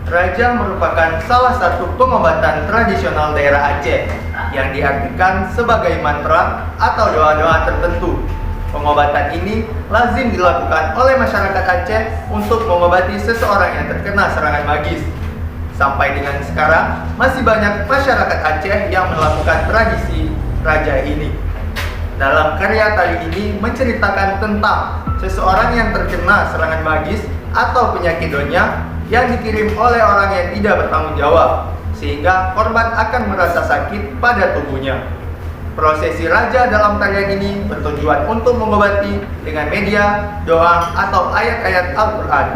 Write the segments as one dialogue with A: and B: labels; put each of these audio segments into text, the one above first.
A: Raja merupakan salah satu pengobatan tradisional daerah Aceh yang diartikan sebagai mantra atau doa-doa tertentu. Pengobatan ini lazim dilakukan oleh masyarakat Aceh untuk mengobati seseorang yang terkena serangan magis. Sampai dengan sekarang, masih banyak masyarakat Aceh yang melakukan tradisi raja ini. Dalam karya tari ini menceritakan tentang seseorang yang terkena serangan magis atau penyakit donya yang dikirim oleh orang yang tidak bertanggung jawab, sehingga korban akan merasa sakit pada tubuhnya. Prosesi raja dalam tarian ini bertujuan untuk mengobati dengan media, doa, atau ayat-ayat Al-Quran.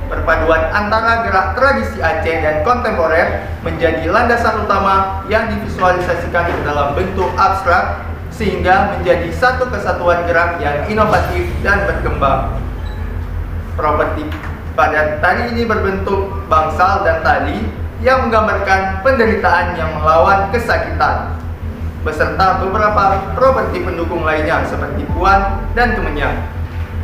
A: Perpaduan antara gerak tradisi Aceh dan kontemporer menjadi landasan utama yang divisualisasikan ke dalam bentuk abstrak, sehingga menjadi satu kesatuan gerak yang inovatif dan berkembang. Properti pada tari ini berbentuk bangsal dan tali yang menggambarkan penderitaan yang melawan kesakitan, beserta beberapa properti pendukung lainnya seperti puan dan kemenyan.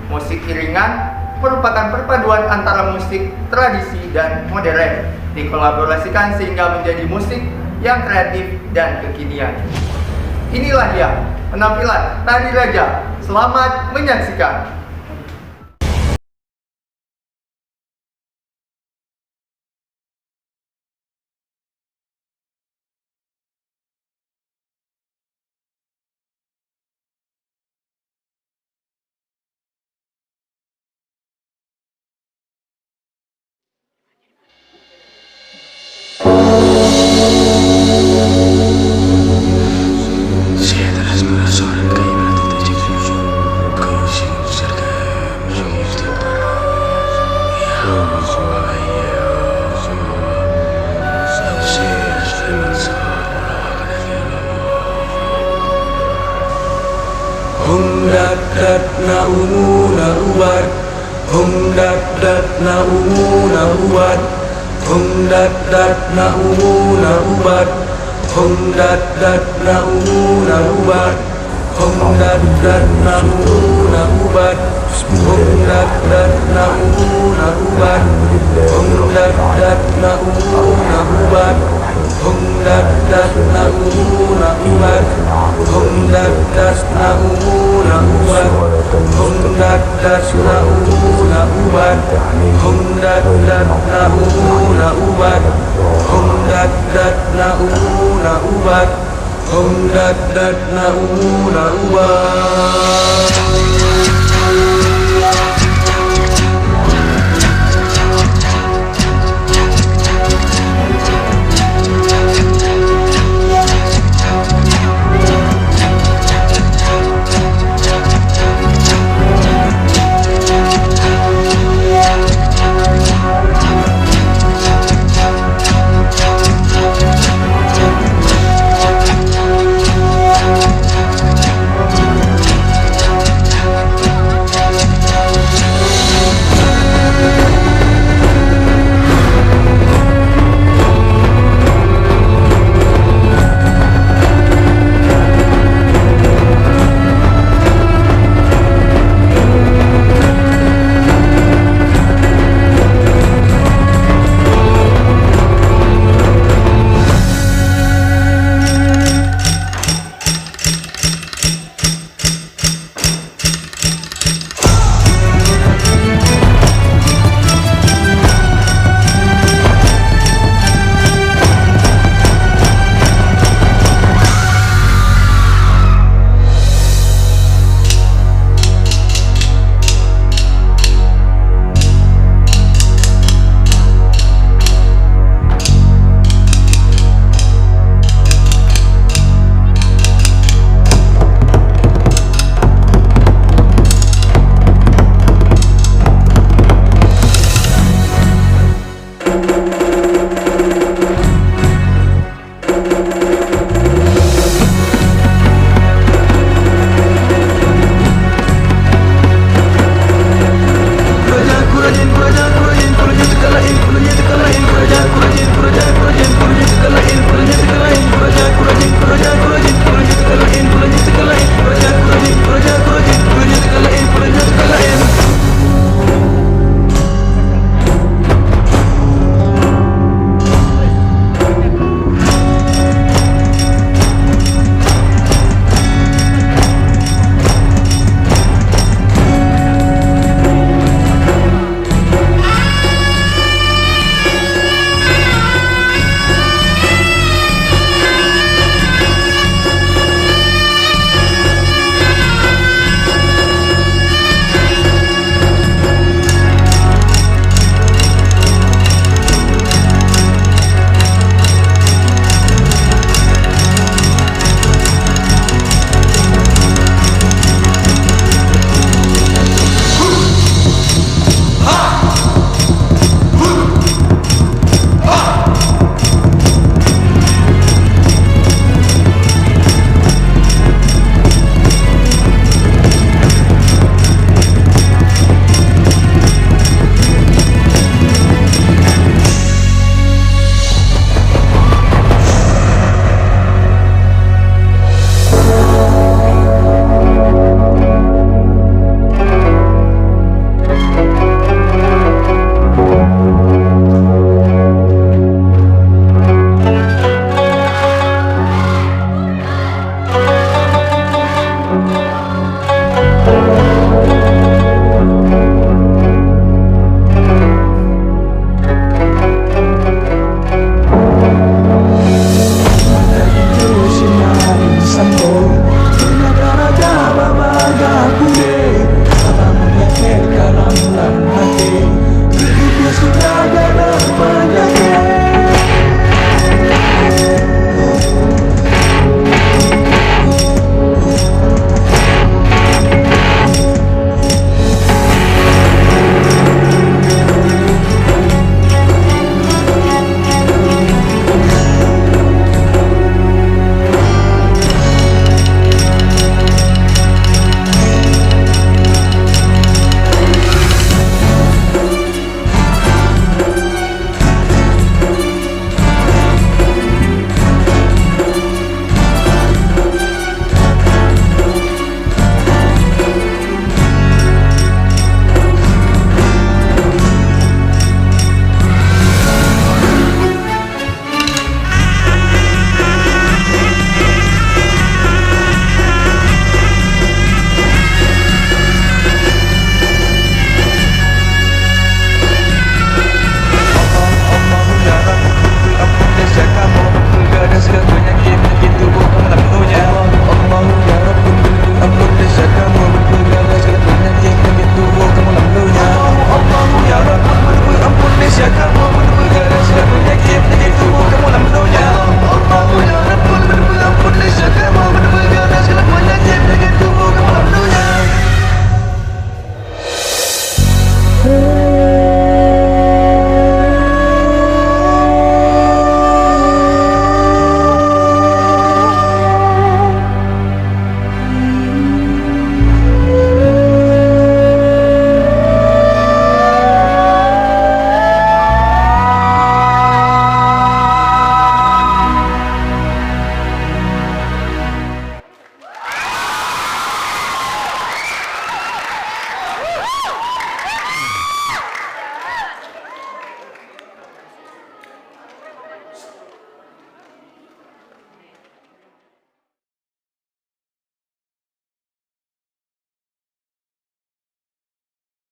A: Musik iringan merupakan perpaduan antara musik tradisi dan modern, dikolaborasikan sehingga menjadi musik yang kreatif dan kekinian. Inilah dia penampilan tari raja. Selamat menyaksikan.
B: Hum dat dat na umu na ubat, hum dat dat na umu na ubat, hum dat dat na umu na ubat, hum dat dat na umu na ubat, hum dat dat na umu na ubat, hum dat dat na umu na ubat, hum dat dat na umu na ubat, hum dat dat na umu na ubat, hum dat dat na umu na ubat, hum dat dat na umu na ubat, hum dat dat na umu na ubat, hum dat dat na umu na ubat, hum dat dat na umu na ubat.